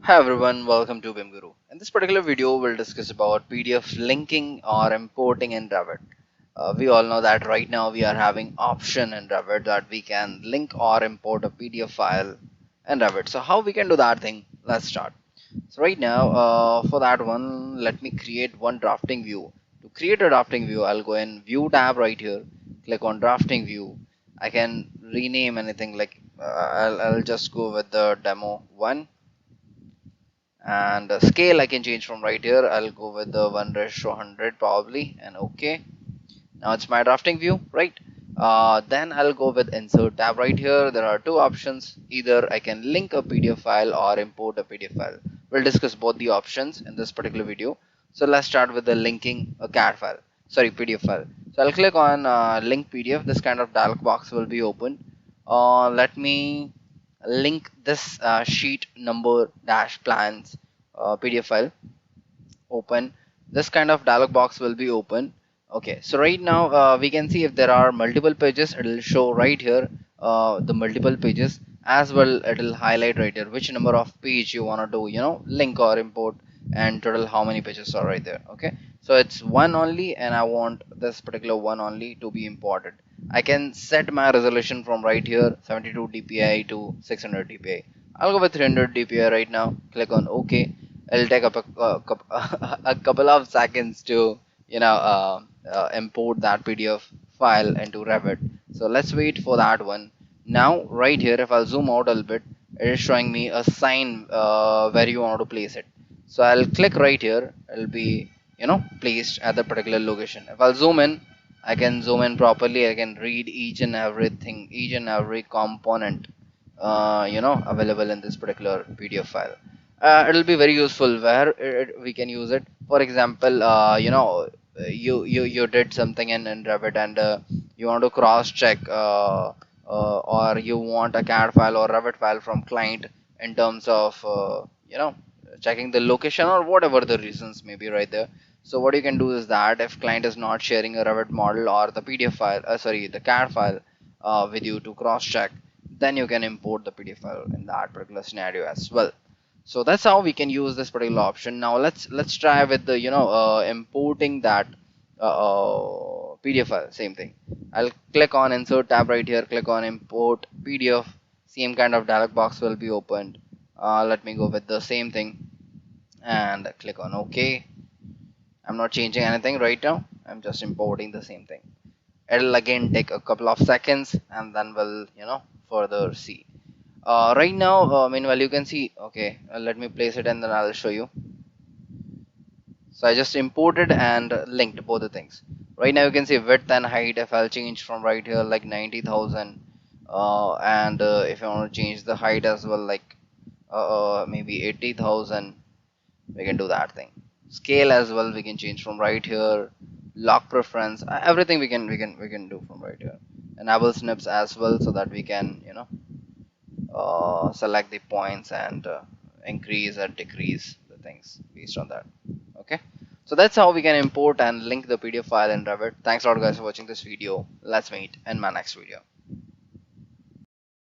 Hi everyone, welcome to BIM Guru. In this particular video, we'll discuss about PDF linking or importing in Revit. We all know that right now we are having option in Revit that we can link or import a PDF file in Revit. So how we can do that thing? Let's start. So right now, for that one, let me create one drafting view. To create a drafting view, I'll go in View tab right here, click on Drafting View. I can rename anything like I'll just go with the demo 1, and scale I can change from right here. I'll go with the 1:100 probably, and okay. Now it's my drafting view, right? Then I'll go with insert tab right here. There are two options: either I can link a PDF file or import a PDF file. We'll discuss both the options in this particular video. So let's start with the linking a CAD file, sorry, PDF file. So I'll click on link PDF. This kind of dialog box will be open. Let me link this sheet number dash plans PDF file. Open. This kind of dialog box will be open. Okay, so right now we can see if there are multiple pages, it will show right here the multiple pages, as well it will highlight right here which number of page you want to do, link or import, and total how many pages are right there. Okay, so it's one only, and I want this particular one only to be imported. I can set my resolution from right here 72 dpi to 600 dpi. I'll go with 300 dpi right now. Click on OK. It'll take up a couple of seconds to import that PDF file into Revit. So let's wait for that one. Now right here, if I'll zoom out a little bit, it is showing me a sign where you want to place it. So I'll click right here. It'll be placed at the particular location. If I'll zoom in, I can zoom in properly. I can read each and everything, each and every component available in this particular PDF file. It'll be very useful where we can use it. For example, you did something in Revit, and you want to cross check, or you want a CAD file or Revit file from client in terms of checking the location or whatever the reasons may be right there. So what you can do is that if client is not sharing a Revit model or the PDF file, sorry, the CAD file with you to cross check, then you can import the PDF file in that particular scenario as well. So that's how we can use this particular option. Now let's try with the importing that PDF file. Same thing. I'll click on insert tab right here, click on import PDF. Same kind of dialog box will be opened. Let me go with the same thing and click on OK. I'm not changing anything right now. I'm just importing the same thing. It'll again take a couple of seconds, and then we'll further see. Right now, meanwhile, you can see, okay, let me place it and then I'll show you. So I just imported and linked both the things. Right now you can see width and height. If I'll change from right here like 90,000, and if I want to change the height as well, like maybe 80,000, we can do that thing. Scale as well we can change from right here. Lock preference, everything we can do from right here. Enable snips as well, so that we can select the points and increase or decrease the things based on that. Okay, so that's how we can import and link the PDF file in Revit. Thanks a lot guys for watching this video. Let's meet in my next video.